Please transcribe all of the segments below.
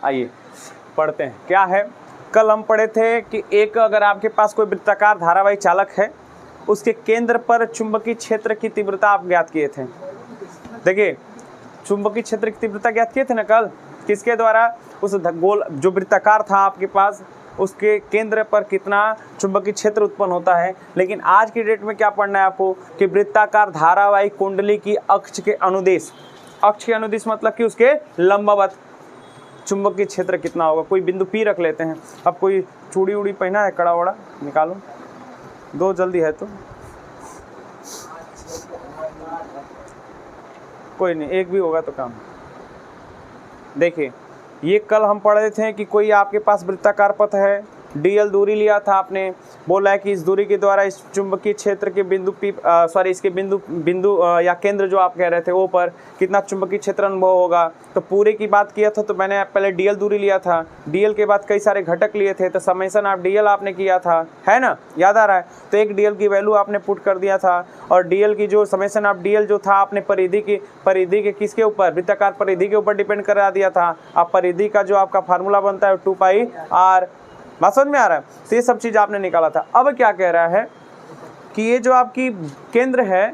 आइए पढ़ते हैं क्या है। कल हम पढ़े थे कि एक अगर आपके पास कोई वृत्ताकार धारावाही चालक है, उसके केंद्र पर चुंबकीय क्षेत्र की तीव्रता आप ज्ञात किए थे। देखिए चुंबकीय क्षेत्र की तीव्रता ज्ञात किए थे ना कल, किसके द्वारा? उस गोल जो वृत्ताकार था आपके पास, उसके केंद्र पर कितना चुंबकीय क्षेत्र उत्पन्न होता है। लेकिन आज की डेट में क्या पढ़ना है आपको कि वृत्ताकार धारावाही कुंडली की अक्ष के अनुदिश, अक्ष के अनुदिश मतलब कि उसके लंबवत चुंबकीय क्षेत्र कितना होगा। कोई बिंदु P रख लेते हैं। अब कोई चूड़ी उड़ी पहना है, कड़ा वड़ा निकालो, दो जल्दी है तो कोई नहीं, एक भी होगा तो काम। देखिए ये कल हम पढ़े थे कि कोई आपके पास वृत्ताकार पथ है, dl दूरी लिया था आपने, बोला है कि इस दूरी के द्वारा इस चुंबकीय क्षेत्र के बिंदु P इसके बिंदु या केंद्र जो आप कह रहे थे वो पर कितना चुंबकीय क्षेत्र अनुभव होगा। तो पूरे की बात किया था तो मैंने पहले dl दूरी लिया था, dl के बाद कई सारे घटक लिए थे, तो समेशन आप dl आपने किया था, है ना, याद आ रहा है। तो एक dl की वैल्यू आपने पुट कर दिया था और dl की जो समेशन आप dl जो था आपने परिधि के किसके ऊपर, वृत्ताकार परिधि के ऊपर डिपेंड करा दिया था। अब परिधि का जो आपका फार्मूला बनता है 2πr, बात समझ में आ रहा है। तो ये सब चीज़ आपने निकाला था। अब क्या कह रहा है कि ये जो आपकी केंद्र है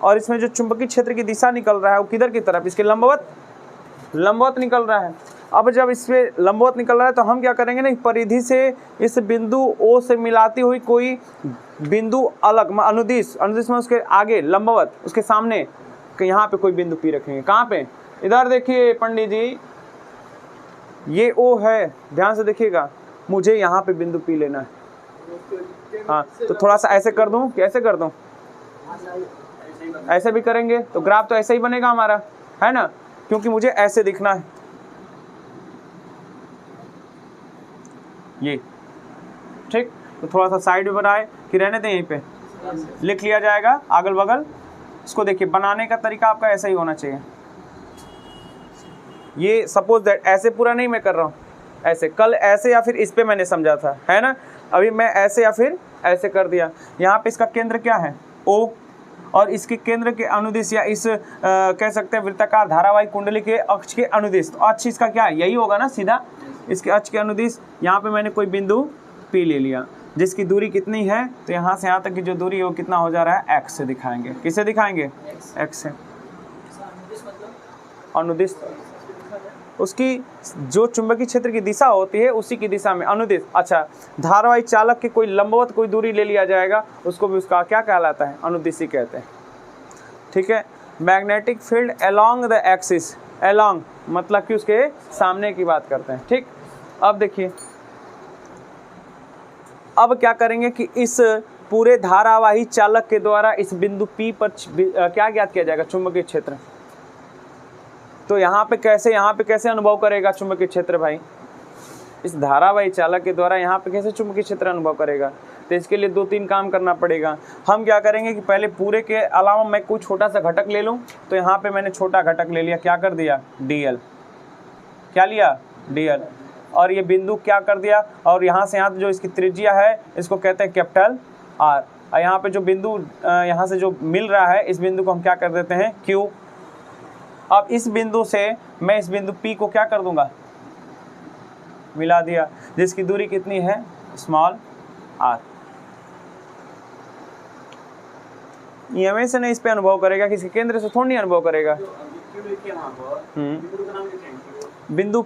और इसमें जो चुंबकीय क्षेत्र की दिशा निकल रहा है वो किधर की तरफ, इसके लंबवत निकल रहा है। अब जब इसमें लंबवत निकल रहा है तो हम क्या करेंगे ना, परिधि से इस बिंदु O से मिलाती हुई कोई बिंदु अलग अनुदिश में उसके आगे लंबवत उसके सामने यहाँ पे कोई बिंदु P रखेंगे। कहाँ पे? इधर देखिए पंडित जी, ये O है, ध्यान से देखिएगा, मुझे यहाँ पे बिंदु P लेना है। हाँ तो थोड़ा सा ऐसे कर दूं, कैसे कर दूं, ऐसे भी करेंगे तो ग्राफ तो ऐसे ही बनेगा हमारा, है ना, क्योंकि मुझे ऐसे दिखना है। ये ठीक, तो थोड़ा सा साइड में बनाए कि रहने दें, यहीं पे लिख लिया जाएगा अगल बगल। इसको देखिए बनाने का तरीका आपका ऐसा ही होना चाहिए। ये सपोज दैट ऐसे पूरा नहीं मैं कर रहा हूँ, ऐसे कल ऐसे या फिर इस पे मैंने समझा था, है ना, अभी मैं ऐसे या फिर ऐसे कर दिया। यहाँ पे इसका केंद्र क्या है O, और इसके केंद्र के अनुदिश या इस कह सकते हैं वृत्ताकार धारावाही कुंडली के अक्ष के अनुदिश, तो अक्ष इसका क्या है, यही होगा ना सीधा, इसके अक्ष के अनुदिश। यहाँ पे मैंने कोई बिंदु P ले लिया जिसकी दूरी कितनी है, तो यहाँ से यहाँ तक की जो दूरी है वो कितना हो जा रहा है, x से दिखाएंगे। किससे दिखाएंगे? x से। अनुदिश उसकी जो चुंबकीय क्षेत्र की दिशा होती है उसी की दिशा में अनुदिश। अच्छा, धारावाही चालक के कोई लंबवत कोई दूरी ले लिया जाएगा, उसको भी उसका क्या कहलाता है, अनुदिशी कहते हैं। ठीक है। Magnetic field along the axis, along मतलब कि उसके सामने की बात करते हैं। ठीक, अब देखिए अब क्या करेंगे कि इस पूरे धारावाही चालक के द्वारा इस बिंदु P पर क्या ज्ञात किया जाएगा, चुंबकीय क्षेत्र। तो यहाँ पे कैसे अनुभव करेगा चुंबकीय क्षेत्र भाई, इस धारावाही चालक के द्वारा यहाँ पे कैसे चुंबकीय क्षेत्र अनुभव करेगा। तो इसके लिए 2-3 काम करना पड़ेगा। हम क्या करेंगे कि पहले पूरे के अलावा मैं कोई छोटा सा घटक ले लूँ, तो यहाँ पे मैंने छोटा घटक ले लिया, क्या कर दिया, dl, क्या लिया, dl, और ये बिंदु क्या कर दिया, और यहाँ से यहाँ जो इसकी त्रिज्या है इसको कहते हैं कैपिटल R, और यहाँ पे जो बिंदु यहाँ से जो मिल रहा है इस बिंदु को हम क्या कर देते हैं, Q। अब इस बिंदु से मैं इस बिंदु P को क्या कर दूंगा, मिला दिया, जिसकी दूरी कितनी है, स्मॉल r। EMA से नहीं इस पे अनुभव करेगा, किसी केंद्र से थोड़ी नहीं अनुभव करेगा। बिंदु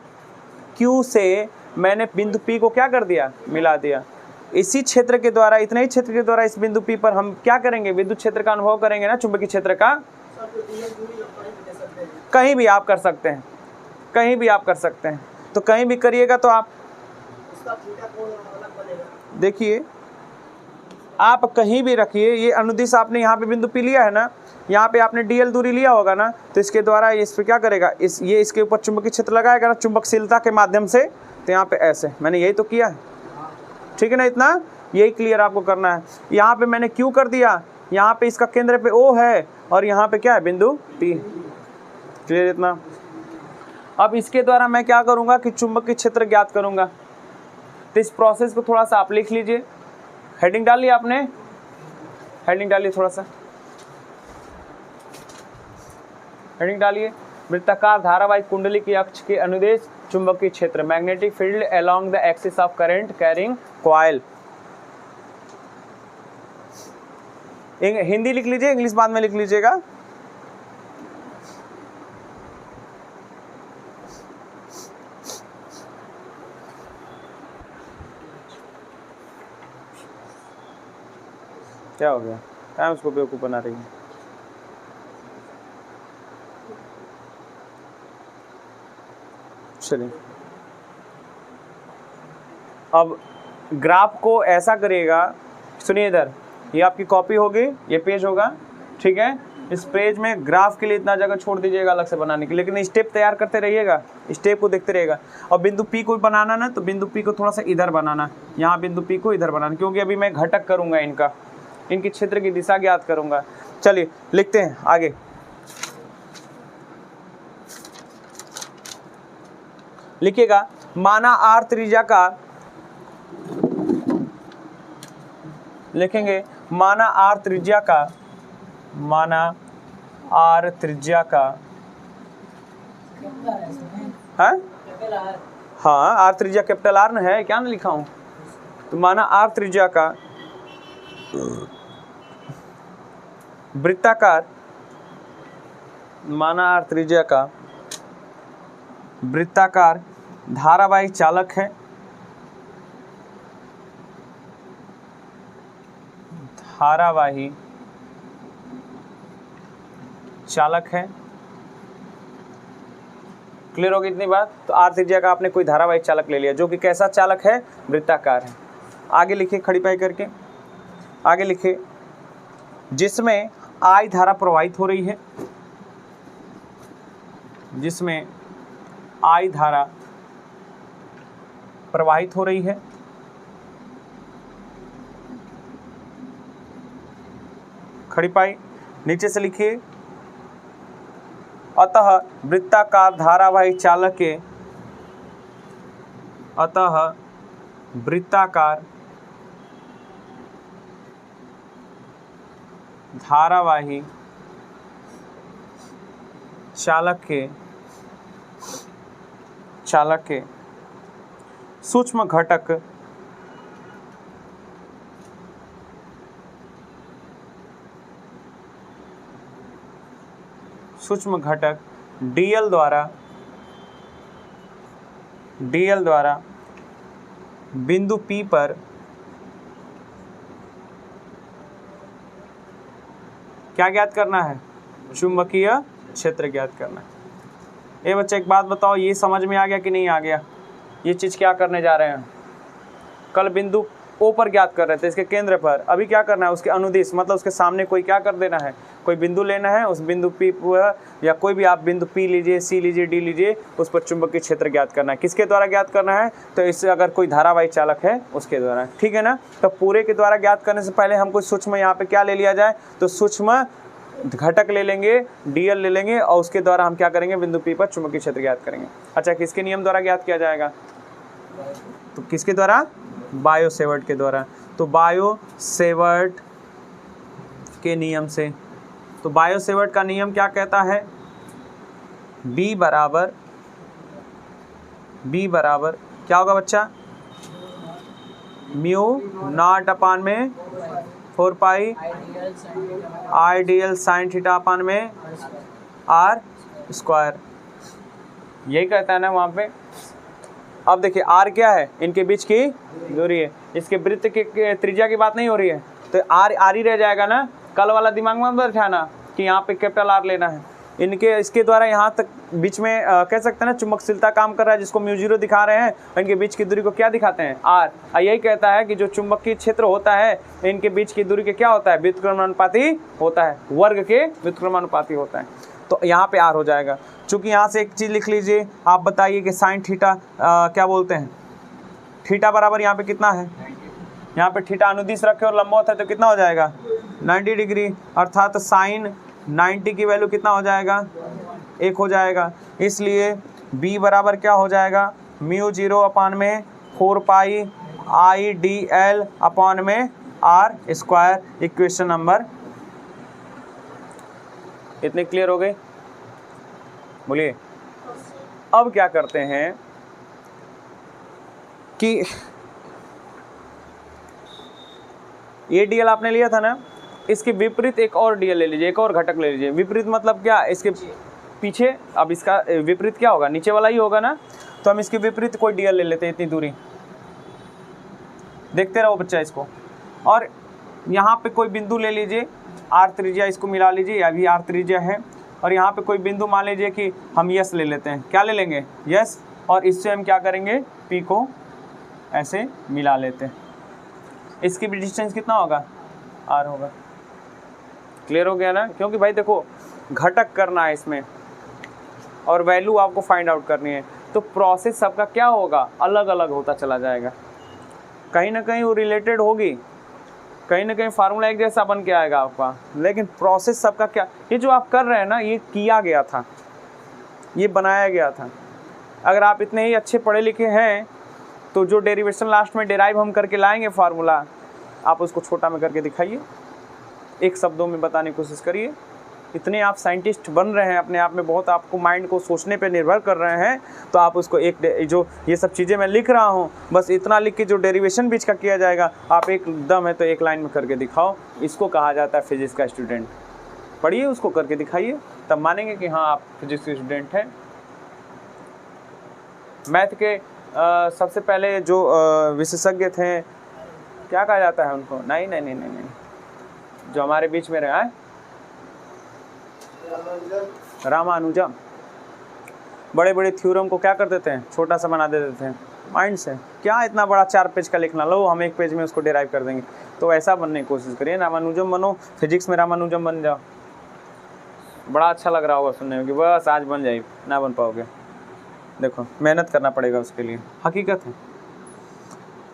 Q से मैंने बिंदु P को क्या कर दिया, मिला दिया। इसी क्षेत्र के द्वारा, इतने ही क्षेत्र के द्वारा इस बिंदु P पर हम क्या करेंगे, विद्युत क्षेत्र का अनुभव करेंगे ना, चुंबकीय क्षेत्र का। कहीं भी आप कर सकते हैं, कहीं भी आप कर सकते हैं, तो कहीं भी करिएगा तो आप देखिए, आप कहीं भी रखिए, ये अनुदिश आपने यहाँ पे बिंदु P लिया है ना, यहाँ पे आपने dl दूरी लिया होगा ना, तो इसके द्वारा इस पे क्या करेगा, ये इसके ऊपर चुंबकीय क्षेत्र लगाएगा ना, चुंबकशीलता के माध्यम से। तो यहाँ पे ऐसे मैंने यही तो किया है, ठीक है ना, इतना यही क्लियर आपको करना है। यहाँ पे मैंने Q कर दिया, यहाँ पे इसका केंद्र पे O है, और यहाँ पे क्या है, बिंदु P। क्लियर इतना। अब इसके द्वारा मैं क्या करूँगा कि चुंबकीय क्षेत्र ज्ञात करूँगा। तो इस प्रोसेस को थोड़ा सा आप लिख लीजिए, हेडिंग डाल लिया आपने, हेडिंग डालिए, थोड़ा सा हेडिंग डालिए। वृत्ताकार धारावाहिक कुंडली की अक्ष के अनुदेश चुंबकीय क्षेत्र, magnetic field along the axis of current carrying coil. Hindi लिख लीजिए, इंग्लिश बाद में लिख लीजिएगा। क्या हो गया, क्या उसको बेवकूफ बना रही है। चलिए अब ग्राफ को ऐसा करिएगा, सुनिए इधर, ये आपकी कॉपी होगी, ये पेज होगा, ठीक है। इस पेज में ग्राफ के लिए इतना जगह छोड़ दीजिएगा अलग से बनाने के, लेकिन स्टेप तैयार करते रहिएगा, स्टेप को देखते रहिएगा। और बिंदु पी को बनाना ना, तो बिंदु पी को थोड़ा सा इधर बनाना, यहाँ बिंदु पी को इधर बनाना, क्योंकि अभी मैं घटक करूँगा इनका, इनकी क्षेत्र की दिशा ज्ञात करूँगा। चलिए लिखते हैं आगे। लिखिएगा, माना आर त्रिज्या का, लिखेंगे माना आर त्रिज्या का, माना आर त्रिज्या का, है हाँ आर त्रिज्या कैपिटल आर न है, क्या ना लिखा हूं। तो माना आर त्रिज्या का वृत्ताकार, माना आर त्रिज्या का वृत्ताकार धारावाहिक चालक है, धारावाही चालक है। क्लियर होगी इतनी बात। तो आर त्रिज्या का आपने कोई धारावाही चालक ले लिया, जो कि कैसा चालक है, वृत्ताकार है। आगे लिखिए खड़ी पाई करके, आगे लिखिए, जिसमें आई धारा प्रवाहित हो रही है, जिसमें आई धारा प्रवाहित हो रही है, खड़ी पाई, नीचे से लिखिए, अतः वृत्ताकार धारावाही चालक के, अतः वृत्ताकार धारावाही चालक के सूक्ष्म घटक डीएल द्वारा बिंदु P पर क्या ज्ञात करना है, चुंबकीय क्षेत्र ज्ञात करना है। ये बच्चे एक बात बताओ, ये समझ में आ गया कि नहीं आ गया? ये चीज़ क्या करने जा रहे हैं, कल बिंदु O पर ज्ञात कर रहे थे, इसके केंद्र पर, अभी क्या करना है, उसके अनुदिश, मतलब उसके सामने कोई क्या कर देना है, कोई बिंदु लेना है, उस बिंदु P या कोई भी आप बिंदु P लीजिए, C लीजिए, D लीजिए, उस पर चुंबकीय क्षेत्र ज्ञात करना है। किसके द्वारा ज्ञात करना है, तो इससे अगर कोई धारावाही चालक है उसके द्वारा, ठीक है ना। तो पूरे के द्वारा ज्ञात करने से पहले हमको सूक्ष्म यहाँ पे क्या ले लिया जाए, तो सूक्ष्म घटक ले लेंगे, डीएल ले लेंगे, और उसके द्वारा हम क्या करेंगे, बिंदु P पर चुंबकीय क्षेत्र ज्ञात करेंगे। अच्छा, किसके नियम द्वारा ज्ञात किया जाएगा, तो किसके द्वारा, बायो-सेवर्ट के द्वारा। तो बायो-सेवर्ट के नियम से, तो बायो-सेवर्ट का नियम क्या कहता है, B बराबर क्या होगा बच्चा, म्यू नॉट अपान में 4 पाई आइडियल साइन थीटा अपान में R स्क्वायर, यही कहता है ना वहाँ पे। अब देखिए R क्या है, इनके बीच की दूरी है, इसके वृत्त के त्रिज्या की बात नहीं हो रही है, तो R ही रह जाएगा ना। कल वाला दिमाग में बैठाना कि यहाँ पे कैपिटल R लेना है, इनके इसके द्वारा यहाँ तक बीच में कह सकते हैं ना चुंबकशीलता काम कर रहा है, जिसको μ0 दिखा रहे हैं, इनके बीच की दूरी को क्या दिखाते हैं, R। यही कहता है कि जो चुंबकीय क्षेत्र होता है, इनके बीच की दूरी के क्या होता है, व्युत्क्रमानुपाती होता है, वर्ग के व्युत्क्रमानुपाती होता है। तो यहाँ पे R हो जाएगा। चूँकि यहाँ से एक चीज़ लिख लीजिए, आप बताइए कि साइन थीटा क्या बोलते हैं, थीटा बराबर यहाँ पे कितना है, यहाँ पे थीटा अनुदिश रखे और लंबवत है, तो कितना हो जाएगा, 90 डिग्री, अर्थात साइन 90 की वैल्यू कितना हो जाएगा, 1 हो जाएगा। इसलिए B बराबर क्या हो जाएगा, μ0 अपान में 4 पाई IDL अपान में R स्क्वायर। इक्वेशन नंबर, इतने क्लियर हो गए। बोलिए। अब क्या करते हैं कि ये डीएल आपने लिया था ना, इसके विपरीत एक और डीएल ले लीजिए, एक और घटक ले लीजिए। विपरीत मतलब क्या, इसके पीछे, अब इसका विपरीत क्या होगा, नीचे वाला ही होगा ना, तो हम इसके विपरीत कोई डीएल ले लेते हैं इतनी दूरी। देखते रहो बच्चा इसको। और यहाँ पे कोई बिंदु ले लीजिए, आर त्रिज्या, इसको मिला लीजिए, या भी आर त्रिज्या है। और यहाँ पे कोई बिंदु मान लीजिए कि हम यस ले लेते हैं। क्या ले लेंगे, यस। और इससे हम क्या करेंगे, पी को ऐसे मिला लेते हैं। इसकी भी डिस्टेंस कितना होगा, आर होगा। क्लियर हो गया ना। क्योंकि भाई देखो घटक करना है इसमें और वैल्यू आपको फाइंड आउट करनी है, तो प्रोसेस सबका क्या होगा, अलग अलग होता चला जाएगा। कहीं ना कहीं वो रिलेटेड होगी, कहीं ना कहीं फार्मूला एक जैसा बन के आएगा आपका, लेकिन प्रोसेस सबका क्या, ये जो आप कर रहे हैं ना, ये किया गया था, ये बनाया गया था। अगर आप इतने ही अच्छे पढ़े लिखे हैं तो जो डेरिवेशन लास्ट में डेराइव हम करके लाएंगे फार्मूला, आप उसको छोटा में करके दिखाइए, एक शब्दों में बताने की कोशिश करिए। इतने आप साइंटिस्ट बन रहे हैं अपने आप में, बहुत आपको माइंड को सोचने पे निर्भर कर रहे हैं, तो आप उसको एक जो ये सब चीज़ें मैं लिख रहा हूँ, बस इतना लिख के जो डेरिवेशन बीच का किया जाएगा, आप एकदम है तो एक लाइन में करके दिखाओ। इसको कहा जाता है फिजिक्स का स्टूडेंट। पढ़िए, उसको करके दिखाइए, तब मानेंगे कि हाँ आप फिजिक्स के स्टूडेंट हैं। मैथ के सबसे पहले जो विशेषज्ञ थे, क्या कहा जाता है उनको, नहीं, जो हमारे बीच में रहा है, रामानुजम। बड़े बड़े थ्योरम को क्या कर देते हैं, छोटा सा बना देते हैं माइंड से। क्या इतना बड़ा 4 पेज का लिखना, लो हम 1 पेज में उसको डिराइव कर देंगे। तो ऐसा बनने की कोशिश करिए, रामानुजम बनो, फिजिक्स में रामानुजम बन जाओ। बड़ा अच्छा लग रहा होगा सुनने में कि बस आज बन जाए, ना बन पाओगे। देखो मेहनत करना पड़ेगा उसके लिए, हकीकत है।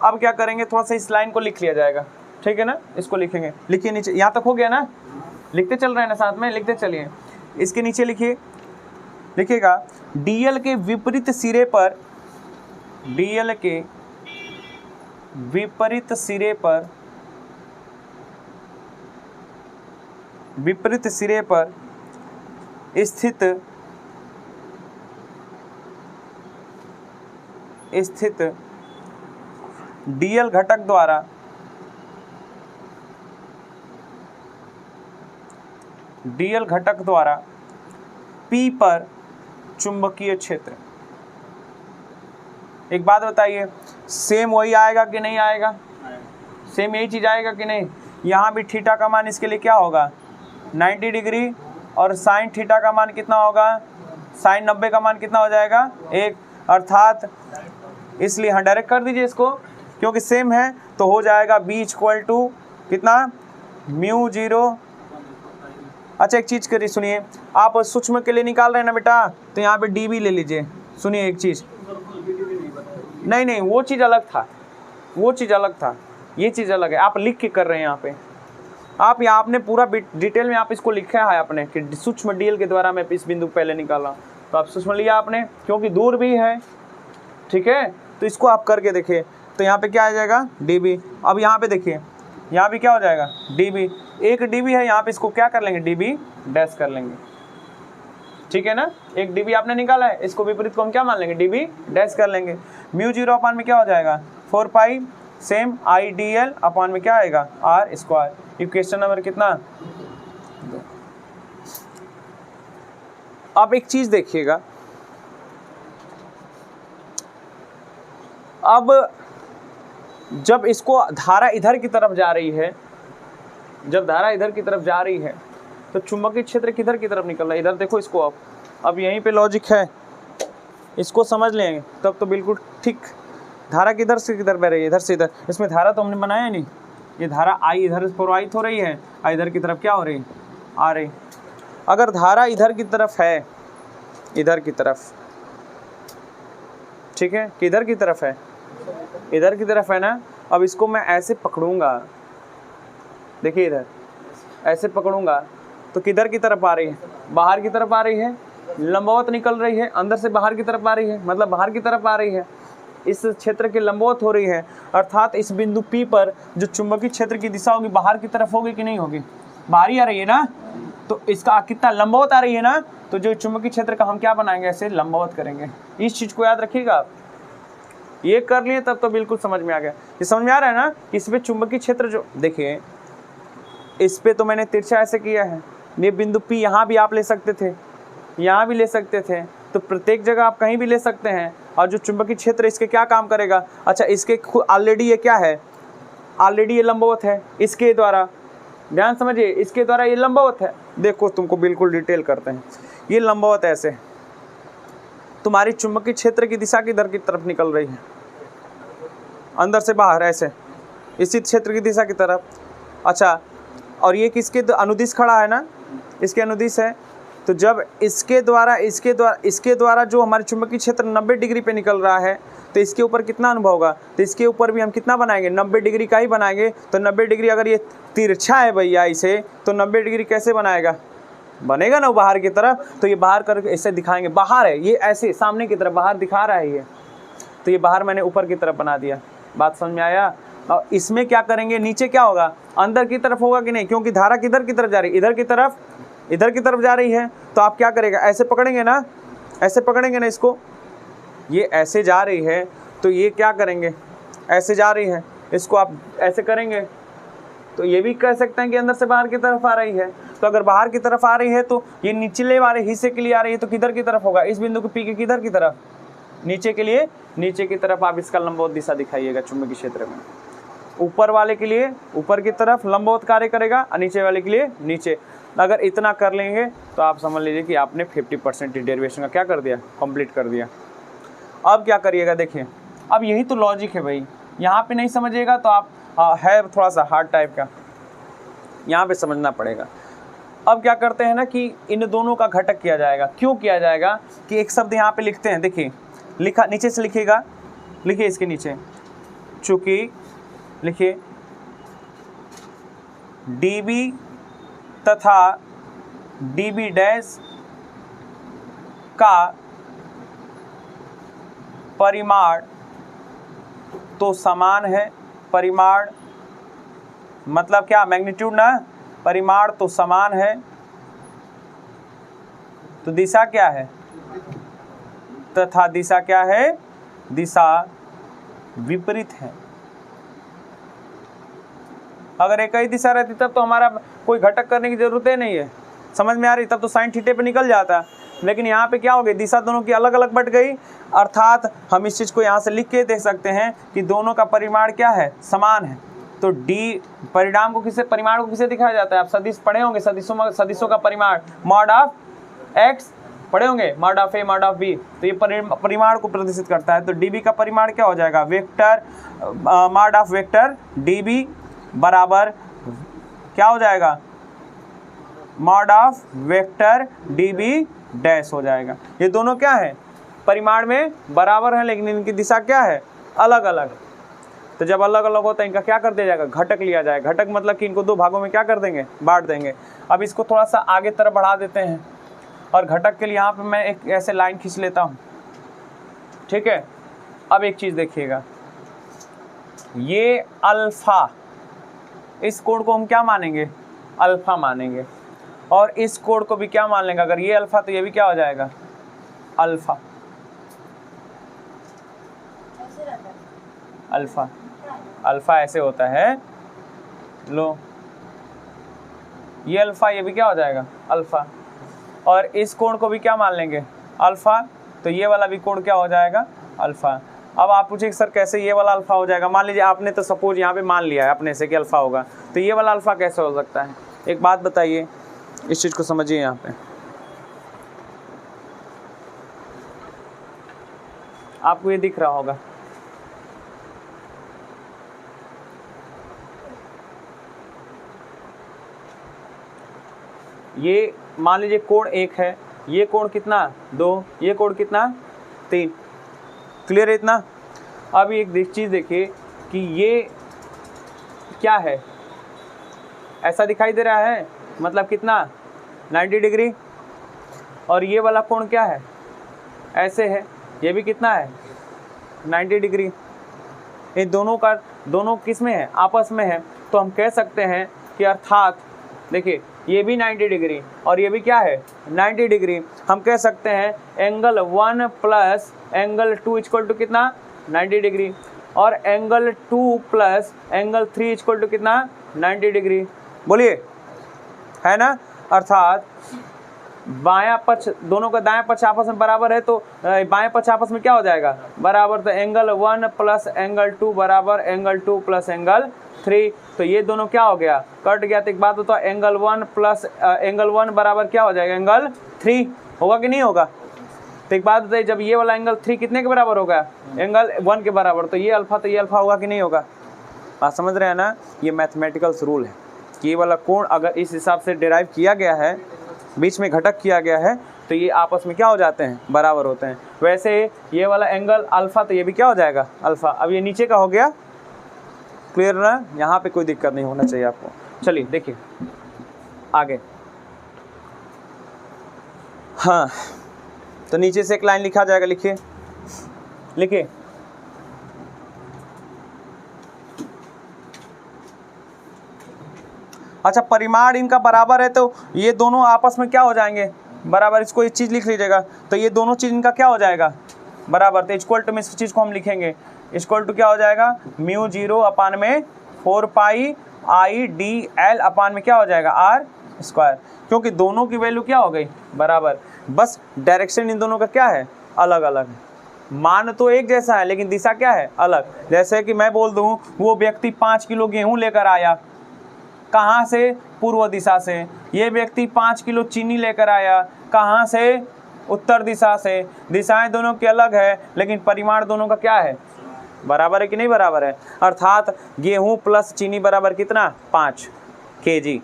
अब क्या करेंगे, थोड़ा सा इस लाइन को लिख लिया जाएगा, ठीक है ना। इसको लिखेंगे, लिखिए नीचे, यहाँ तक हो गया ना, लिखते चल रहे हैं ना साथ में, लिखते चलिए। इसके नीचे लिखिए, लिखिएगा डीएल के विपरीत सिरे पर, डीएल के विपरीत सिरे पर, विपरीत सिरे पर स्थित डीएल घटक द्वारा पी पर चुंबकीय क्षेत्र। एक बात बताइए, सेम वही आएगा कि नहीं आएगा, सेम यही चीज आएगा कि नहीं। यहाँ भी थीटा का मान इसके लिए क्या होगा, 90 डिग्री, और साइन थीटा का मान कितना होगा, साइन 90 का मान कितना हो जाएगा, 1। अर्थात इसलिए हाँ डायरेक्ट कर दीजिए इसको, क्योंकि सेम है तो हो जाएगा B इक्वल टू कितना, म्यू 0। अच्छा एक चीज़ करिए, सुनिए, आप सूक्ष्म के लिए निकाल रहे हैं ना बेटा, तो यहाँ पे dB ले लीजिए। सुनिए एक चीज़, नहीं वो चीज़ अलग था, वो चीज़ अलग था, ये चीज़ अलग है। आप लिख के कर रहे हैं यहाँ पे, आप यहाँ आपने पूरा डिटेल में आप इसको लिखा है आपने कि सूक्ष्म डीएल के द्वारा मैं इस बिंदु पहले निकाला, तो आप सूक्ष्म लिया आपने, क्योंकि दूर भी है, ठीक है। तो इसको आप करके देखिए, तो यहाँ पे क्या आ जाएगा, dB। अब यहाँ पे देखिए, यहाँ भी क्या हो जाएगा, dB। 1 dB है, यहाँ पे इसको क्या कर लेंगे, dB डैश कर लेंगे, ठीक है ना। 1 dB आपने निकाला है, इसको विपरीत को हम क्या मान लेंगे, dB डैश कर लेंगे। म्यू 0 अपान में क्या हो जाएगा, 4 पाई सेम IDL अपान में क्या आएगा, R स्क्वायर। इक्वेशन नंबर कितना, 2। अब एक चीज देखिएगा, अब जब इसको धारा इधर की तरफ जा रही है, जब धारा इधर की तरफ जा रही है, तो चुंबकीय क्षेत्र किधर की तरफ निकल रहा है, इधर देखो इसको। अब यहीं पे लॉजिक है, इसको समझ लेंगे तब तो बिल्कुल ठीक। धारा किधर से किधर बह रही है, इधर से इधर। इसमें धारा तो हमने बनाया नहीं, ये धारा आई इधर प्रवाहित हो रही है, इधर की तरफ क्या हो रही, आ रही। अगर धारा इधर की तरफ है, इधर की तरफ, ठीक है, किधर की तरफ है, इधर की तरफ है ना। अब इसको मैं ऐसे पकड़ूंगा, देखिए इधर ऐसे पकड़ूंगा, तो किधर की तरफ आ रही है, बाहर की तरफ आ रही है, लंबवत निकल रही है, अंदर से बाहर की तरफ आ रही है, मतलब बाहर की तरफ आ रही है, इस क्षेत्र के लंबवत हो रही है। अर्थात इस बिंदु P पर जो चुंबकीय क्षेत्र की दिशा होगी बाहर की तरफ होगी कि नहीं होगी, बाहर ही आ रही है ना। तो इसका कितना लंबवत आ रही है ना, तो जो चुंबकीय क्षेत्र का हम क्या बनाएंगे, ऐसे लंबवत करेंगे। इस चीज को याद रखिएगा आप, ये कर लिए तब तो बिल्कुल समझ में आ गया। ये समझ में आ रहा है ना, इसमें चुंबकीय क्षेत्र जो देखिए, इस पे तो मैंने तिरछा ऐसे किया है, ये बिंदु P यहाँ भी आप ले सकते थे, यहाँ भी ले सकते थे, तो प्रत्येक जगह आप कहीं भी ले सकते हैं। और जो चुंबकीय क्षेत्र इसके क्या काम करेगा, अच्छा इसके ऑलरेडी ये क्या है, ऑलरेडी ये लंबवत है इसके द्वारा, ध्यान समझिए, इसके द्वारा ये लंबवत है। देखो तुमको बिल्कुल डिटेल करते हैं, ये लंबवत ऐसे तुम्हारी चुंबकीय क्षेत्र की दिशा किधर की तरफ निकल रही है, अंदर से बाहर ऐसे, इसी क्षेत्र की दिशा की तरफ। अच्छा, और ये किसके अनुदिश खड़ा है ना, इसके अनुदिश है। तो जब इसके द्वारा जो हमारे चुंबकीय क्षेत्र 90 डिग्री पे निकल रहा है, तो इसके ऊपर कितना अनुभव होगा, तो इसके ऊपर भी हम कितना बनाएंगे, 90 डिग्री का ही बनाएंगे। तो 90 डिग्री अगर ये तिरछा है भैया इसे, तो 90 डिग्री कैसे बनाएगा, बनेगा ना बाहर की तरफ। तो ये बाहर करके ऐसे दिखाएंगे, बाहर है ये ऐसे सामने की तरफ बाहर दिखा रहा है ये, तो ये बाहर मैंने ऊपर की तरफ बना दिया। बात समझ में आया। और इसमें क्या करेंगे, नीचे क्या होगा, अंदर की तरफ होगा कि नहीं, क्योंकि धारा किधर की तरफ जा रही है, इधर की तरफ जा रही है। तो आप क्या करेगा, ऐसे पकड़ेंगे ना, ऐसे पकड़ेंगे ना इसको, ये ऐसे जा रही है, तो ये क्या करेंगे, ऐसे जा रही है, इसको आप ऐसे करेंगे, तो ये भी कह सकते हैं कि अंदर से बाहर की तरफ आ रही है। तो अगर बाहर की तरफ आ रही है तो ये निचले वाले हिस्से के लिए आ रही है, तो किधर की तरफ होगा, इस बिंदु को P के किधर की तरफ, नीचे के लिए नीचे की तरफ आप इसका लंबवत दिशा दिखाइएगा चुंबकीय क्षेत्र में। ऊपर वाले के लिए ऊपर की तरफ लंबवत कार्य करेगा, और नीचे वाले के लिए नीचे। अगर इतना कर लेंगे तो आप समझ लीजिए कि आपने 50% डेरिवेशन का क्या कर दिया, कंप्लीट कर दिया। अब क्या करिएगा, देखिए अब यही तो लॉजिक है भाई, यहाँ पे नहीं समझिएगा तो आप है थोड़ा सा हार्ड टाइप का, यहाँ पे समझना पड़ेगा। अब क्या करते हैं ना कि इन दोनों का घटक किया जाएगा। क्यों किया जाएगा कि एक शब्द यहाँ पे लिखते हैं, देखिए लिखा नीचे से लिखिएगा, लिखिए इसके नीचे, चूंकि लिखिए dB तथा dB डैश का परिमाण तो समान है, परिमाण मतलब क्या, मैग्नीट्यूड ना, परिमाण तो समान है, तो दिशा क्या है, तथा दिशा क्या है, दिशा विपरीत है। अगर एक ही दिशा रहती तब तो हमारा कोई घटक करने की जरूरत ही नहीं है, समझ में आ रही, तब तो साइन थीटे पे निकल जाता। लेकिन यहाँ पे क्या हो गई, दिशा दोनों की अलग अलग बट गई, अर्थात हम इस चीज़ को यहाँ से लिख के देख सकते हैं कि दोनों का परिमाण क्या है, समान है। तो डी परिणाम को किसे, परिमाण को किसे दिखाया जाता है, आप सदिश पढ़े होंगे, सदिशों का परिमाण मॉड ऑफ एक्स पढ़े होंगे, mod of a mod of b, तो ये परिमाण को प्रदर्शित करता है। तो डीबी का परिमाण क्या हो जाएगा, vector mod of vector dB बराबर क्या हो जाएगा, mod of vector dB dash हो जाएगा। ये दोनों क्या है, परिमाण में बराबर है, लेकिन इनकी दिशा क्या है, अलग अलग। तो जब अलग अलग होता है इनका क्या कर दिया जाएगा, घटक लिया जाएगा। घटक मतलब कि इनको दो भागों में क्या कर देंगे, बांट देंगे। अब इसको थोड़ा सा आगे तरफ बढ़ा देते हैं, और घटक के लिए यहाँ पे मैं एक ऐसे लाइन खींच लेता हूँ, ठीक है। अब एक चीज़ देखिएगा, ये अल्फा, इस कोण को हम क्या मानेंगे, अल्फा मानेंगे, और इस कोण को भी क्या मान लेंगे, अगर ये अल्फा तो ये भी क्या हो जाएगा, अल्फा। अल्फा अल्फा ऐसे होता है, लो ये अल्फा, ये भी क्या हो जाएगा, अल्फा। और इस कोण को भी क्या मान लेंगे, अल्फा, तो ये वाला भी कोण क्या हो जाएगा, अल्फा। अब आप पूछे सर कैसे ये वाला अल्फा हो जाएगा, मान लीजिए आपने तो सपोज यहाँ पे मान लिया है अपने से कि अल्फा होगा, तो ये वाला अल्फा कैसे हो सकता है। एक बात बताइए, इस चीज़ को समझिए, यहाँ पे आपको ये दिख रहा होगा, ये मान लीजिए कोण 1 है, ये कोण कितना 2, ये कोण कितना 3, क्लियर है इतना। अब एक चीज़ देखिए कि ये क्या है, ऐसा दिखाई दे रहा है, मतलब कितना 90 डिग्री, और ये वाला कोण क्या है, ऐसे है, ये भी कितना है 90 डिग्री। ये दोनों किस में है, आपस में है। तो हम कह सकते हैं कि अर्थात देखिए ये भी 90 डिग्री और ये भी क्या है 90 डिग्री। हम कह सकते हैं angle 1 plus angle 2 equal to कितना 90 डिग्री और angle 2 plus angle 3 equal to कितना 90 डिग्री। बोलिए है ना। अर्थात बायां पक्ष दोनों का दायां पक्ष आपस में बराबर है तो बायां पक्ष आपस में क्या हो जाएगा बराबर। तो एंगल 1 प्लस एंगल 2 बराबर एंगल 2 प्लस एंगल 3। तो ये दोनों क्या हो गया कट गया। तो एक बात होता है एंगल 1 प्लस एंगल 1 बराबर क्या हो जाएगा एंगल 3 होगा कि नहीं होगा। तो एक बात बताइए जब ये वाला एंगल 3 कितने के बराबर होगा एंगल 1 के बराबर। तो ये अल्फा होगा कि नहीं होगा। बात समझ रहे हैं ना। ये मैथमेटिकल्स रूल है कि ये वाला कोण अगर इस हिसाब से डिराइव किया गया है बीच में घटक किया गया है तो ये आपस में क्या हो जाते हैं बराबर होते हैं। वैसे ये वाला एंगल अल्फा तो ये भी क्या हो जाएगा अल्फा। अब ये नीचे का हो गया क्लियर ना। यहाँ पे कोई दिक्कत नहीं होना चाहिए आपको। चलिए देखिए आगे। हाँ तो नीचे से एक लाइन लिखा जाएगा। लिखिए लिखिए अच्छा परिमाण इनका बराबर है तो ये दोनों आपस में क्या हो जाएंगे बराबर। इसको एक चीज़ लिख लीजिएगा तो ये दोनों चीज़ इनका क्या हो जाएगा बराबर। तो इक्वल टू में इस चीज़ को हम लिखेंगे इक्वल टू क्या हो जाएगा म्यू 0 अपान में 4 पाई आई डी एल अपान में क्या हो जाएगा आर स्क्वायर। क्योंकि दोनों की वैल्यू क्या हो गई बराबर। बस डायरेक्शन इन दोनों का क्या है अलग अलग है। मान तो एक जैसा है लेकिन दिशा क्या है अलग। जैसे कि मैं बोल दूँ वो व्यक्ति 5 किलो गेहूँ लेकर आया कहाँ से पूर्व दिशा से। ये व्यक्ति 5 किलो चीनी लेकर आया कहाँ से उत्तर दिशा से। दिशाएं दोनों की अलग है लेकिन परिमाण दोनों का क्या है बराबर है कि नहीं बराबर है। अर्थात गेहूं प्लस चीनी बराबर कितना 5 kg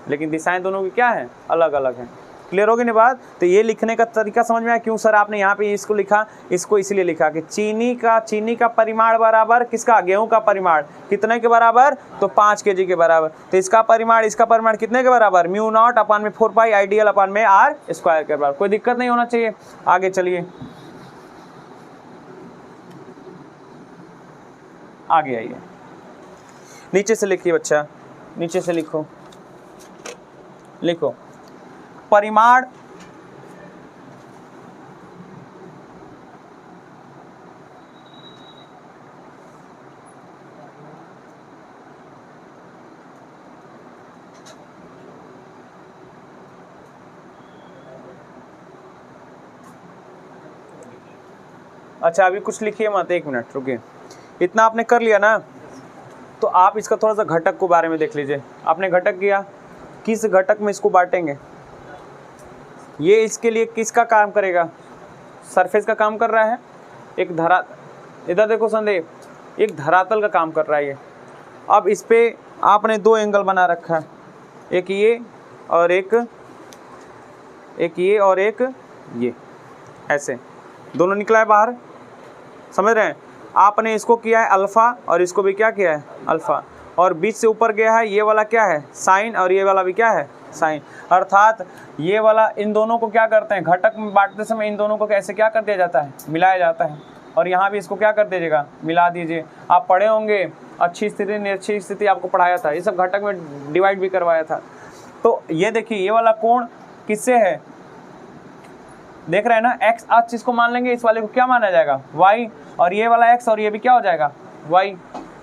लेकिन दिशाएं दोनों की क्या है अलग अलग है। क्लियर होगी ना बात। तो ये लिखने का तरीका समझ में आया क्यों सर आपने यहाँ पे इसको लिखा। इसको इसलिए लिखा कि चीनी का परिमाण बराबर किसका गेहूं का परिमाण कितने के बराबर तो 5 kg के बराबर। तो इसका परिमाण कितने के बराबर म्यू नॉट अपान में 4 पाई आइडियल अपान में आर स्क्वायर के बराबर। कोई दिक्कत नहीं होना चाहिए। आगे चलिए आगे आइए। नीचे से लिखिए बच्चा नीचे से लिखो परिमाण अच्छा अभी कुछ लिखिए मत 1 मिनट रुकिए। इतना आपने कर लिया ना तो आप इसका थोड़ा सा घटक को बारे में देख लीजिए। आपने घटक किया किस घटक में इसको बांटेंगे। ये इसके लिए किसका काम करेगा सरफेस का काम कर रहा है। एक धरा इधर देखो संदेह एक धरातल का काम कर रहा है ये। अब इस पे आपने 2 एंगल बना रखा है एक ये और एक ये ऐसे दोनों निकला है बाहर समझ रहे हैं। आपने इसको किया है अल्फ़ा और इसको भी क्या किया है अल्फ़ा और बीच से ऊपर गया है ये वाला क्या है साइन और ये वाला भी क्या है साइन। अर्थात ये वाला इन दोनों को क्या करते हैं घटक में बांटते समय इन दोनों को कैसे क्या कर दिया जाता है मिलाया जाता है। और यहाँ भी इसको क्या कर दीजिएगा मिला दीजिए। आप पढ़े होंगे अच्छी स्थिति निरक्षी स्थिति आपको पढ़ाया था ये सब घटक में डिवाइड भी करवाया था। तो ये देखिए ये वाला कोण किससे है देख रहे हैं ना एक्स अक्ष इसको मान लेंगे इस वाले को क्या माना जाएगा वाई और ये वाला एक्स और ये भी क्या हो जाएगा वाई।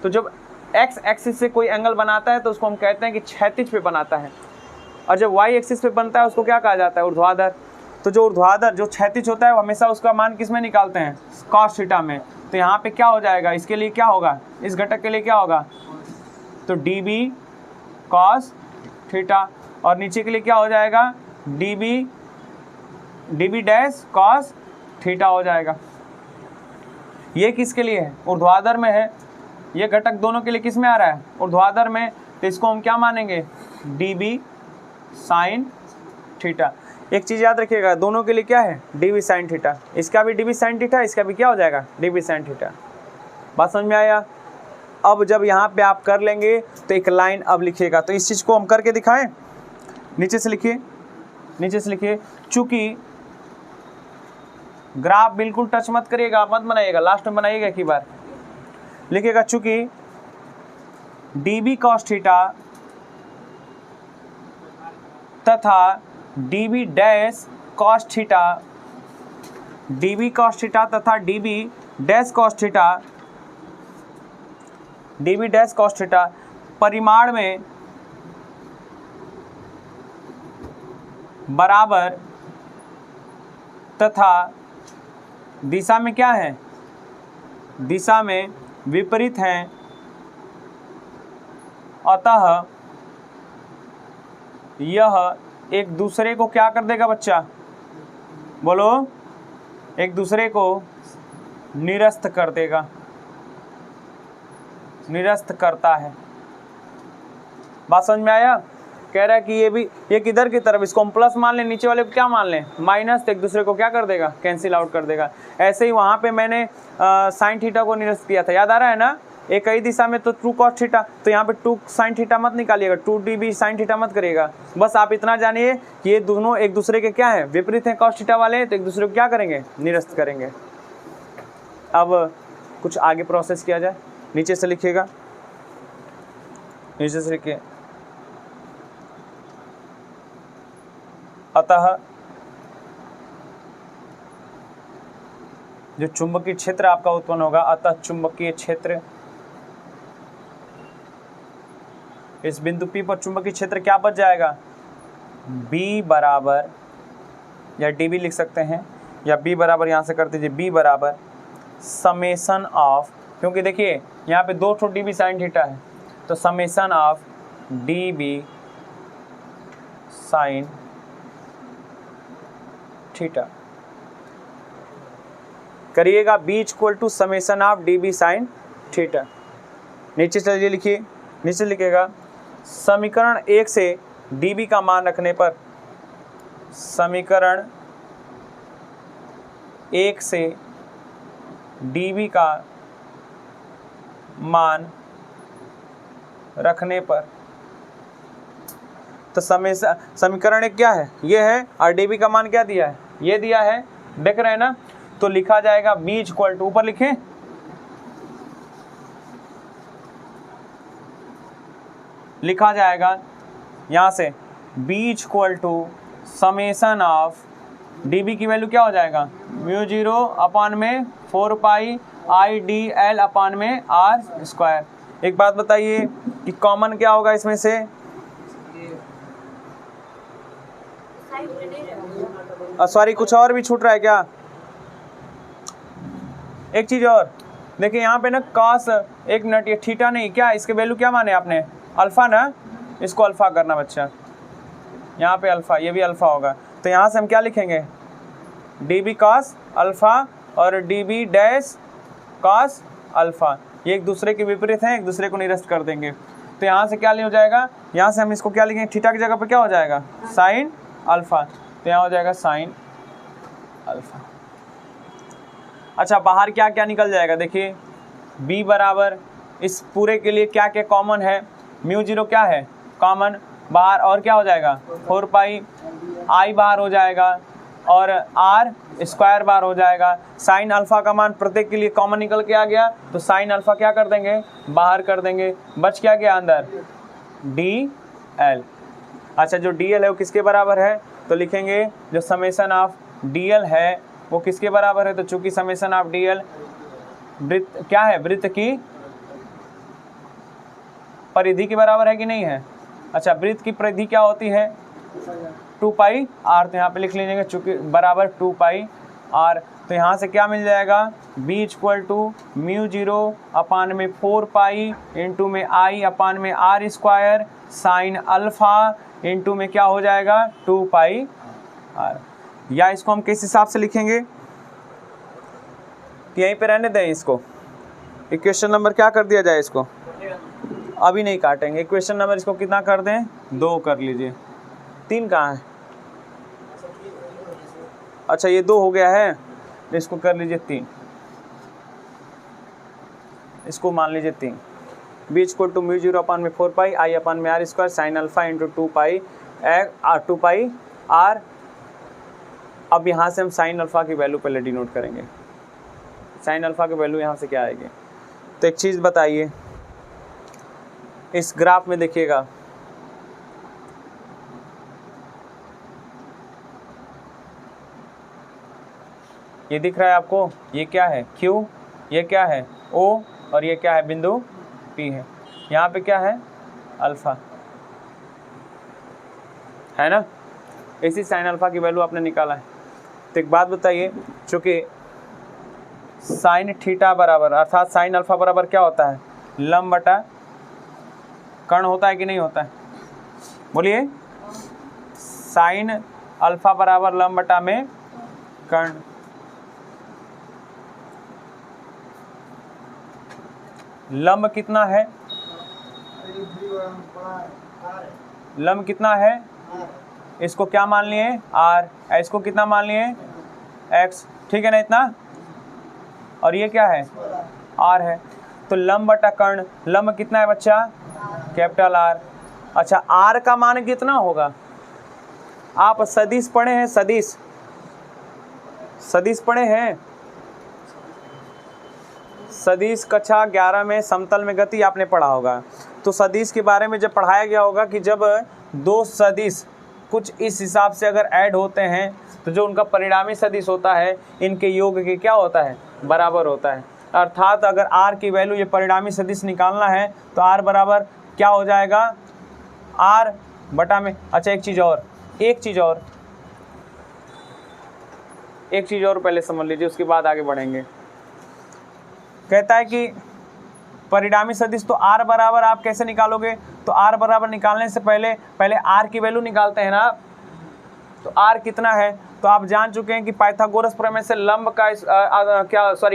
तो जब एक्स एक्सिस से कोई एंगल बनाता है तो उसको हम कहते हैं कि क्षैतिज पे बनाता है और जब वाई एक्सिस पे बनता है उसको क्या कहा जाता है ऊर्ध्वाधर। तो जो ऊर्ध्वाधर जो क्षैतिज होता है वो हमेशा उसका मान किस में निकालते हैं कॉस थीटा में। तो यहाँ पे क्या हो जाएगा इसके लिए क्या होगा इस घटक के लिए क्या होगा तो डी बी कॉस थीटा और नीचे के लिए क्या हो जाएगा d b dash cos theta हो जाएगा। ये किसके लिए है ऊर्ध्वाधर में है। ये घटक दोनों के लिए किस में आ रहा है ऊर्ध्वाधर में। तो इसको हम क्या मानेंगे डी बी साइन थीटा। एक चीज़ याद रखिएगा दोनों के लिए क्या है डी बी साइन थीटा। इसका भी डी बी साइन थीटा इसका भी क्या हो जाएगा डी बी साइन थीटा। बात समझ में आया। अब जब यहाँ पे आप कर लेंगे तो एक लाइन अब लिखिएगा। तो इस चीज़ को हम करके दिखाएं। नीचे से लिखिए चूँकि ग्राफ बिल्कुल टच मत करिएगा मत बनाइएगा लास्ट में बनाइएगा एक ही बार। लिखिएगा चूँकि डी बी कॉस थीटा तथा dB dash cos theta, dB cos theta तथा dB dash cos theta, dB dash cos theta परिमाण में बराबर तथा दिशा में क्या है, दिशा में विपरीत हैं, अतः यह एक दूसरे को क्या कर देगा बच्चा, बोलो, एक दूसरे को निरस्त कर देगा, निरस्त करता है। बात समझ में आया? कह रहा है कि ये भी, ये किधर की तरफ, इसको हम प्लस मान लें, नीचे वाले को क्या मान लें, माइनस, तो एक दूसरे को क्या कर देगा, कैंसिल आउट कर देगा। ऐसे ही वहाँ पे मैंने साइन थीटा को निरस्त किया था, याद आ रहा है ना, एक ही दिशा में तो 2 cos थीटा, तो यहाँ पे 2 sin थीटा मत निकालिएगा, 2 dB sin थीटा मत करिएगा, बस आप इतना जानिए कि ये दोनों एक दूसरे के क्या है, विपरीत हैं cos थीटा वाले, तो एक दूसरे को क्या करेंगे, निरस्त करेंगे। अब कुछ आगे प्रोसेस किया जाए, नीचे से लिखिएगा, नीचे से लिखिए, अतः जो चुंबकीय क्षेत्र आपका उत्पन्न होगा, अतः चुंबकीय क्षेत्र, इस बिंदु P पर चुंबकीय क्षेत्र क्या बच जाएगा, B बराबर, या dB लिख सकते हैं, या B बराबर यहाँ से कर दीजिए, B बराबर समेसन ऑफ, क्योंकि देखिए यहाँ पे 2 dB साइन थीटा है, तो summation of dB sine theta करिएगा, B equal to summation of dB sine theta. नीचे चलिए लिखिए, नीचे लिखिएगा, समीकरण 1 से dB का मान रखने पर, समीकरण 1 से dB का मान रखने पर, तो समीकरण 1 क्या है, ये है, और dB का मान क्या दिया है, ये दिया है, देख रहे हैं ना, तो लिखा जाएगा B इक्वल टू, ऊपर लिखें, लिखा जाएगा यहाँ से B equal to summation of dB की वैल्यू क्या हो जाएगा, μ0 अपान में 4 पाई IDL अपान में R स्क्वायर। एक बात बताइए कि कॉमन क्या होगा इसमें से, सॉरी कुछ और भी छूट रहा है क्या, एक चीज और देखिए, यहाँ पे ना कॉस, एक मिनट, ये थीटा नहीं, क्या इसके वैल्यू क्या माने आपने, अल्फा ना, इसको अल्फा करना बच्चा, यहाँ पे अल्फा, ये भी अल्फा होगा, तो यहाँ से हम क्या लिखेंगे, dB cos अल्फा और dB डैश cos अल्फा, ये एक दूसरे के विपरीत हैं, एक दूसरे को निरस्त कर देंगे, तो यहाँ से क्या हो जाएगा, यहाँ से हम इसको क्या लिखेंगे, थीटा की जगह पे क्या हो जाएगा, साइन अल्फा, तो यहाँ हो जाएगा साइन अल्फा। अच्छा, बाहर क्या क्या निकल जाएगा, देखिए B बराबर, इस पूरे के लिए क्या क्या कॉमन है, μ0 क्या है कॉमन बाहर, और क्या हो जाएगा 4 पाई I बाहर हो जाएगा, और R स्क्वायर बाहर हो जाएगा, साइन अल्फा का मान प्रत्येक के लिए कॉमन निकल के आ गया, तो साइन अल्फा क्या कर देंगे, बाहर कर देंगे, बच क्या गया अंदर, DL। अच्छा, जो DL है वो किसके बराबर है, तो लिखेंगे जो समेसन ऑफ DL है वो किसके बराबर है, तो चूंकि समेसन ऑफ DL वृत्त क्या है, वृत्त की परिधि के बराबर है कि नहीं है। अच्छा, वृत्त की परिधि क्या होती है, 2 पाई R, तो यहाँ पे लिख लीजिएगा चूंकि बराबर 2 पाई R, तो यहाँ से क्या मिल जाएगा, B इक्वल टू μ0 अपान में 4 पाई इंटू में I अपान में R square sine alpha into में क्या हो जाएगा 2 पाई R। या इसको हम किस हिसाब से लिखेंगे, यहीं पे रहने दें इसको, इक्वेशन नंबर क्या कर दिया जाए, इसको अभी नहीं काटेंगे, इक्वेशन नंबर इसको कितना कर दें, 2 कर लीजिए, 3 कहाँ है, अच्छा ये 2 हो गया है, इसको कर लीजिए 3, इसको मान लीजिए 3, B इक्वल टू μ0 अपान में 4 पाई I अपान में R square sine alpha into 2 pi R। अब यहाँ से हम साइन अल्फा की वैल्यू पहले डिनोट करेंगे, साइन अल्फा की वैल्यू यहाँ से क्या आएगी, तो एक चीज़ बताइए, इस ग्राफ में देखिएगा ये दिख रहा है आपको, ये क्या है Q, ये क्या है O, और ये क्या है बिंदु P है। यहाँ पे क्या है अल्फ़ा, है ना। इसी साइन अल्फ़ा की वैल्यू आपने निकाला है। तो एक बात बताइए, चूँकि साइन थीटा बराबर अर्थात साइन अल्फ़ा बराबर क्या होता है, लंब बटा कर्ण होता है कि नहीं होता है, बोलिए। साइन अल्फ़ा बराबर लंब बटा में कर्ण। लंब कितना है, लंब कितना है, इसको क्या मान लिए r, इसको कितना मान लिए x, ठीक है ना इतना, और ये क्या है r है। तो लंब बटा कर्ण, लंब कितना है बच्चा, कैपिटल R। अच्छा r का मान कितना होगा, आप सदिश पढ़े हैं, सदिश, सदिश पढ़े हैं, सदिश कक्षा 11 में समतल में गति आपने पढ़ा होगा। तो सदिश के बारे में जब पढ़ाया गया होगा कि जब दो सदिश कुछ इस हिसाब से अगर ऐड होते हैं तो जो उनका परिणामी सदिश होता है इनके योग के क्या होता है, बराबर होता है। अर्थात अगर r की वैल्यू, ये परिणामी सदिश निकालना है तो r बराबर क्या हो जाएगा, r बटा में। अच्छा एक चीज़ और पहले समझ लीजिए, उसके बाद आगे बढ़ेंगे। कहता है कि परिणामी सदिश तो r बराबर आप कैसे निकालोगे, तो r बराबर निकालने से पहले r की वैल्यू निकालते हैं ना। तो r कितना है, तो आप जान चुके हैं कि पाइथागोरस प्रमेय से लंब का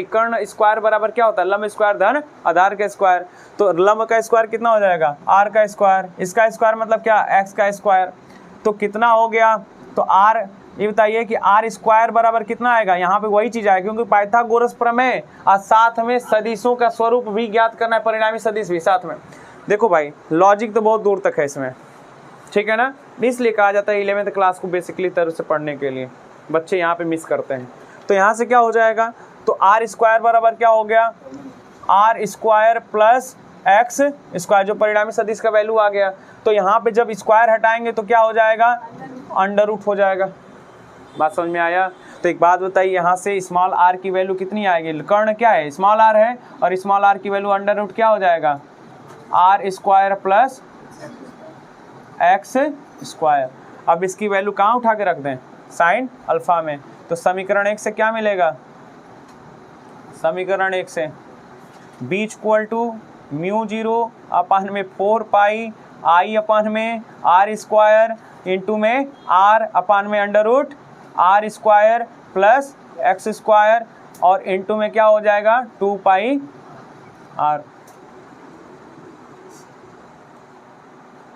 कर्ण स्क्वायर बराबर क्या होता है, लंब स्क्वायर धन आधार का स्क्वायर। तो लंब का स्क्वायर कितना हो जाएगा, r का स्क्वायर, इसका स्क्वायर मतलब क्या, x का स्क्वायर। तो कितना हो गया, तो r, ये बताइए कि r स्क्वायर बराबर कितना आएगा, यहाँ पे वही चीज़ आएगी क्योंकि पाइथागोरस प्रमेय और साथ में सदिशों का स्वरूप भी ज्ञात करना है, परिणामी सदिश भी साथ में। देखो भाई लॉजिक तो बहुत दूर तक है इसमें, ठीक है ना, इसलिए कहा जाता है 11वीं क्लास को बेसिकली तरह से पढ़ने के लिए बच्चे यहाँ पे मिस करते हैं। तो यहाँ से क्या हो जाएगा, तो r स्क्वायर बराबर क्या हो गया, r square plus x square, जो परिणामी सदिश का वैल्यू आ गया। तो यहाँ पे जब स्क्वायर हटाएंगे तो क्या हो जाएगा, अंडर रूट हो जाएगा। बात समझ में आया। तो एक बात बताइए, यहाँ से स्मॉल r की वैल्यू कितनी आएगी, कर्ण क्या है स्मॉल r है, और स्मॉल r की वैल्यू अंडर रूट क्या हो जाएगा, r square plus x square. अब इसकी वैल्यू कहाँ उठा के रख दें, साइन अल्फा में। तो समीकरण 1 से क्या मिलेगा, समीकरण 1 से b इक्वल टू μ0 अपन में 4 पाई i अपन में r स्क्वायर इंटू में r अपन में under root r square plus x square, और इंटू में क्या हो जाएगा 2 पाई r।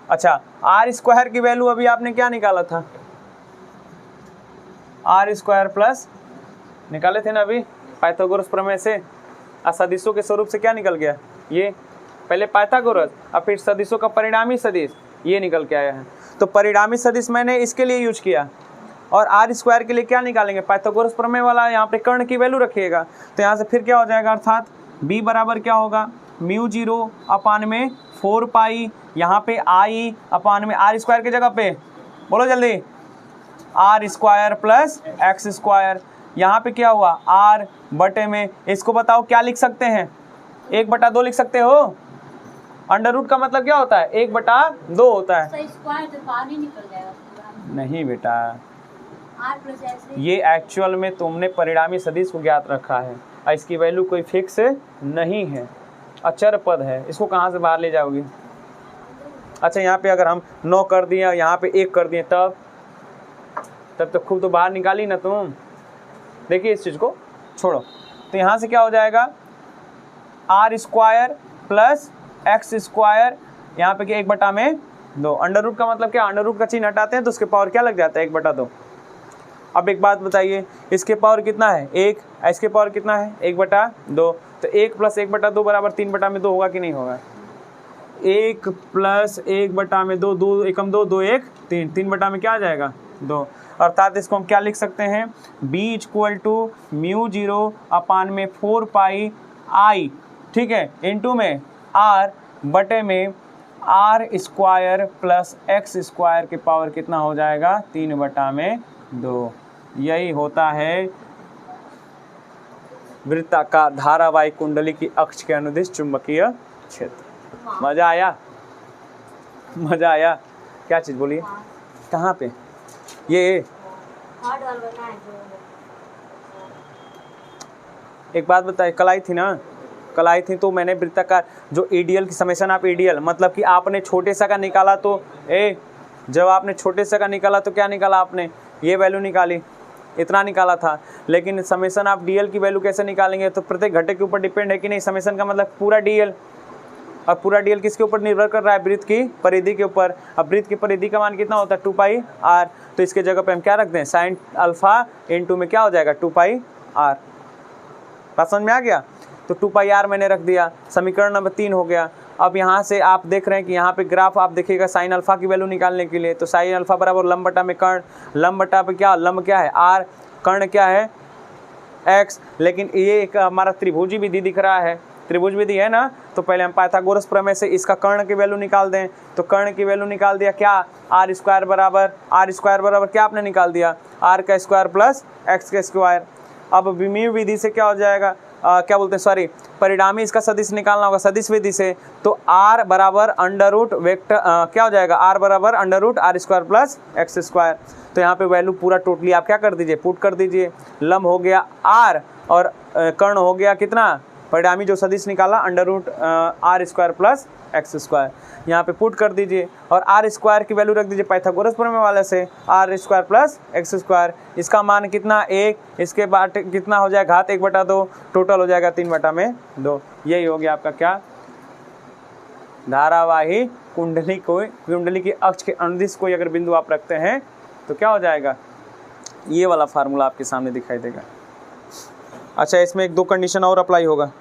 अच्छा r स्क्वायर की वैल्यू अभी आपने क्या निकाला था, r स्क्वायर प्लस निकाले थे ना अभी पाइथागोरस प्रमेय से। सदिशों के स्वरूप से क्या निकल गया, ये पहले पाइथागोरस और फिर सदिशों का परिणामी सदिश, ये निकल के आया है। तो परिणामी सदिश मैंने इसके लिए यूज किया, और r स्क्वायर के लिए क्या निकालेंगे, पाइथागोरस प्रमेय वाला, यहाँ पे कर्ण की वैल्यू रखिएगा। तो यहाँ से फिर क्या हो जाएगा, अर्थात b बराबर क्या होगा, μ0 अपान में 4 पाई, यहाँ पे i अपान में r स्क्वायर की जगह पे बोलो जल्दी, r square plus x square. यहाँ पे क्या हुआ, r बटे में, इसको बताओ क्या लिख सकते हैं, 1/2 लिख सकते हो। अंडर रूट का मतलब क्या होता है, 1/2 होता है। नहीं बेटा, ये एक्चुअल में तुमने परिणामी सदिश को ज्ञात रखा है और इसकी वैल्यू कोई फिक्स नहीं है, अचर पद है, इसको कहाँ से बाहर ले जाओगे। अच्छा यहाँ पे अगर हम 9 कर दिए, यहाँ पे 1 कर दिए, तब तो खूब तो बाहर निकाली ना तुम। देखिए इस चीज़ को छोड़ो, तो यहाँ से क्या हो जाएगा, r square plus x square, यहाँ पे क्या 1/2। अंडर रूट का मतलब क्या, अंडर रूट का चिन्ह हटाते हैं तो उसके पावर क्या लग जाता है, 1/2। अब एक बात बताइए, इसके पावर कितना है 1, इसके पावर कितना है 1/2। तो 1 प्लस 1/2 बराबर 3/2 होगा कि नहीं होगा। 1 प्लस 1/2, 2 एकम 2, 2 1 3, 3 में क्या आ जाएगा 2। अर्थात इसको हम क्या लिख सकते हैं, b इक्वल टू μ0 अपान में 4 पाई i, ठीक है, इंटू में r बटे में r square plus x square के पावर कितना हो जाएगा 3/2। यही होता है वृत्ताकार धारावाहिक कुंडली की अक्ष के अनुदिश चुंबकीय क्षेत्र। मजा आया? मजा आया? क्या चीज बोलिए? कहाँ पे? ये एक बात बताइए, कल आई थी ना? कल आई थी तो मैंने वृत्ताकार जो एडीएल की समेशन ऑफ एडीएल, मतलब कि आपने छोटे सा का निकाला तो जब आपने छोटे से का निकाला तो क्या निकाला आपने? ये वैल्यू निकाली, इतना निकाला था। लेकिन समेशन ऑफ डीएल की वैल्यू कैसे निकालेंगे? तो प्रत्येक घटक के ऊपर डिपेंड है कि नहीं? समेशन का मतलब पूरा डीएल, और पूरा डीएल किसके ऊपर निर्भर कर रहा है? वृत्त की परिधि के ऊपर। अब वृत्त की परिधि का मान कितना होता है? 2 पाई आर। तो इसके जगह पे हम क्या रख दें? साइन अल्फा इंटू में क्या हो जाएगा? 2 पाई आर। बात समझ में आ गया? तो 2 पाई आर मैंने रख दिया, समीकरण नंबर 3 हो गया। अब यहाँ से आप देख रहे हैं कि यहाँ पे ग्राफ आप देखिएगा साइन अल्फा की वैल्यू निकालने के लिए, तो साइन अल्फा बराबर लंब बटा में कर्ण, लंब बटा पे क्या? लंब क्या है? आर, कर्ण क्या है? एक्स। लेकिन ये एक हमारा त्रिभुजी विधि दिख रहा है, त्रिभुज विधि है ना? तो पहले हम पाइथागोरस प्रमेय से इसका कर्ण की वैल्यू निकाल दें। तो कर्ण की वैल्यू निकाल दिया क्या? आर स्क्वायर बराबर क्या आपने निकाल दिया? आर का स्क्वायर प्लस एक्स का स्क्वायर। अब विमीय विधि से क्या हो जाएगा? क्या बोलते हैं, सॉरी, परिणामी इसका सदिश निकालना होगा सदिश विधि से। तो आर बराबर अंडर रूट वेक्टर क्या हो जाएगा? आर बराबर under root r square plus x square. तो यहाँ पे वैल्यू पूरा टोटली आप क्या कर दीजिए? पुट कर दीजिए। लंब हो गया आर और कर्ण हो गया कितना? परिणामी जो सदिश निकाला under root r square plus x square. यहाँ पे पुट कर दीजिए और आर स्क्वायर की वैल्यू रख दीजिए पाइथागोरस प्रमेय वाले से, r square plus x square. इसका मान कितना? 1। इसके बाद कितना हो जाएगा? घात 1/2, टोटल हो जाएगा 3/2। यही हो गया आपका क्या? धारावाही कुंडली की अक्ष के अनुदिश कोई अगर बिंदु आप रखते हैं तो क्या हो जाएगा? ये वाला फार्मूला आपके सामने दिखाई देगा। अच्छा, इसमें 1-2 कंडीशन और अप्लाई होगा।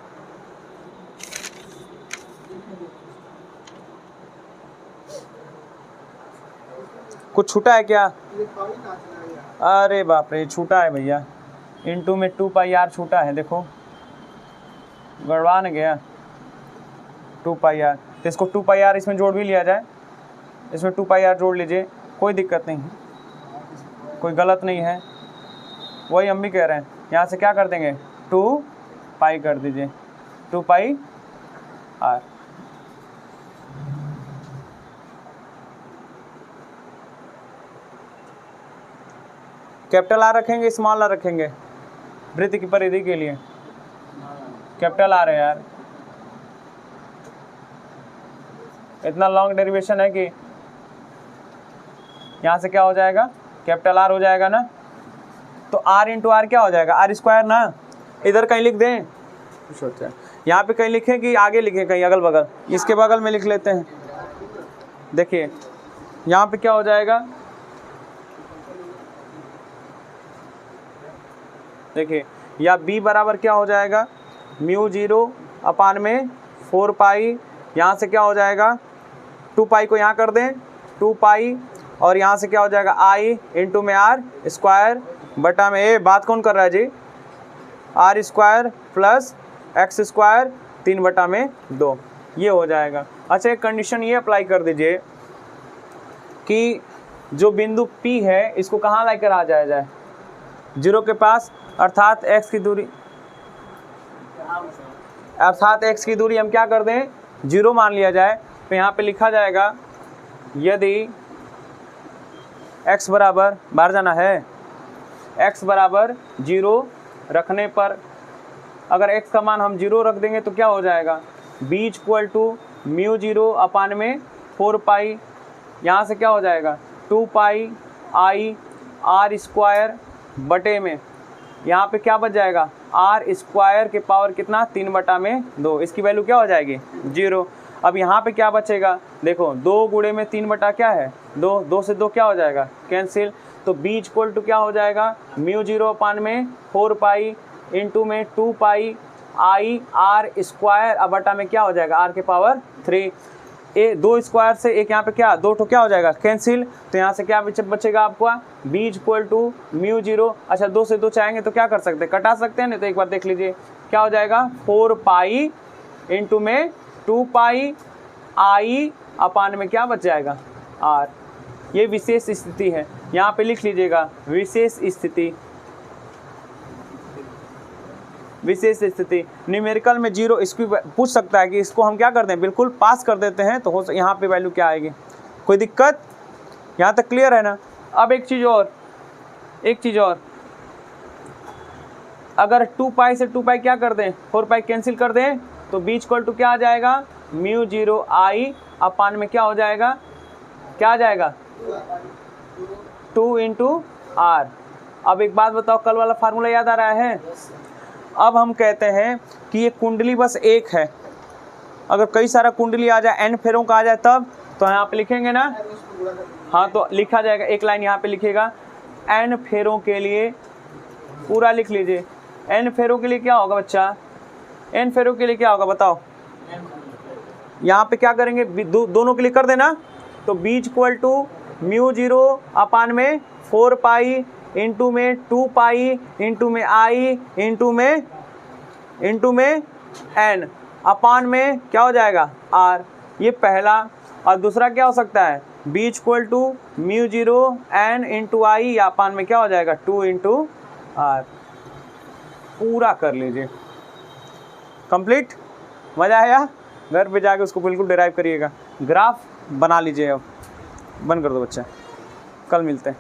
कुछ छूटा है क्या? अरे बाप रे, छूटा है भैया। इंटू में 2 पाई आर छूटा है, देखो गड़बड़ा न गया। 2 पाई आर, तो इसको 2 पाई आर इसमें जोड़ भी लिया जाए, इसमें 2 पाई आर जोड़ लीजिए, कोई दिक्कत नहीं है, कोई गलत नहीं है। वही हम भी कह रहे हैं। यहाँ से क्या कर देंगे? 2 पाई कर दीजिए, 2 पाई आर। कैपिटल आर रखेंगे स्मॉल आर रखेंगे? वृत्त की परिधि के लिए कैपिटल आर है यार। इतना लॉन्ग डेरिवेशन है कि यहाँ से क्या हो जाएगा? कैपिटल आर हो जाएगा ना। तो आर इंटू आर क्या हो जाएगा? आर स्क्वायर ना। इधर कहीं लिख दें, सोचते हैं यहाँ पे कहीं लिखें कि आगे लिखें, कहीं अगल बगल? इसके बगल में लिख लेते हैं। देखिए यहाँ पे क्या हो जाएगा? देखिए या b बराबर क्या हो जाएगा? μ0/4 पाई। यहाँ से क्या हो जाएगा? 2 पाई को यहाँ कर दें, 2 पाई, और यहाँ से क्या हो जाएगा? i इंटू में आर स्क्वायर बटा में बात कौन कर रहा है जी? R square plus x square 3/2। ये हो जाएगा। अच्छा, एक कंडीशन ये अप्लाई कर दीजिए कि जो बिंदु P है इसको कहाँ लाकर आ जाए? 0 के पास, अर्थात x की दूरी हम क्या कर दें? 0 मान लिया जाए। तो यहाँ पे लिखा जाएगा यदि x बराबर, बाहर जाना है, x बराबर 0 रखने पर, अगर x का मान हम 0 रख देंगे तो क्या हो जाएगा? b = μ0/4 पाई। यहाँ से क्या हो जाएगा? 2 पाई i आर स्क्वायर बटे में, यहाँ पे क्या बच जाएगा? आर स्क्वायर के पावर कितना? 3/2। इसकी वैल्यू क्या हो जाएगी? 0। अब यहाँ पे क्या बचेगा? देखो 2 गुणे में 3 क्या है? 2, 2 से 2 क्या हो जाएगा? कैंसिल। तो b = क्या हो जाएगा? μ0/4 पाई इंटू में 2 पाई आई आर स्क्वायर, अब बटा में क्या हो जाएगा? आर के पावर 3। 2 स्क्वायर से एक यहाँ पे क्या? 2 तो क्या हो जाएगा? कैंसिल। तो यहाँ से क्या बचेगा आपका? b = μ0। अच्छा, 2 से 2 चाहेंगे तो क्या कर सकते हैं? कटा सकते हैं। नहीं तो एक बार देख लीजिए क्या हो जाएगा? 4 पाई इंटू में 2 पाई आई अपान में क्या बच जाएगा? r। ये विशेष स्थिति है, यहाँ पे लिख लीजिएगा विशेष स्थिति। विशेष स्थिति। न्यूमेरिकल में 0 इसको पूछ सकता है कि इसको हम क्या करते हैं, बिल्कुल पास कर देते हैं, तो हो यहाँ पे वैल्यू क्या आएगी, कोई दिक्कत, यहाँ तक क्लियर है ना। अब एक चीज़ और, अगर 2 पाई से 2 पाई क्या कर दें, 4 पाई कैंसिल कर दें, तो b इक्वल टू क्या आ जाएगा, म्यू 0 आई अपान में क्या हो जाएगा, क्या आ जाएगा 2 इंटू आर। अब एक बात बताओ, कल वाला फार्मूला याद आ रहा है। अब हम कहते हैं कि ये कुंडली बस एक है, अगर कई सारा कुंडली आ जाए, n फेरों का आ जाए तब, तो यहाँ पे लिखेंगे ना, हाँ तो लिखा जाएगा, एक लाइन यहाँ पे लिखेगा, n फेरों के लिए, पूरा लिख लीजिए, n फेरों के लिए क्या होगा बच्चा, n फेरों के लिए क्या होगा बताओ, यहाँ पे क्या करेंगे, दोनों के लिए कर देना, तो b इक्वल टू म्यू 0 अपान में 4 पाई इंटू में 2 पाई इंटू में i इंटू में n अपान में क्या हो जाएगा r। ये पहला। और दूसरा क्या हो सकता है, b equal to mu 0 n into I या अपान में क्या हो जाएगा 2 इंटू r। पूरा कर लीजिए, कंप्लीट। मज़ा आया, घर पे जाके उसको बिल्कुल डिराइव करिएगा, ग्राफ बना लीजिए। अब बंद कर दो बच्चा, कल मिलते हैं।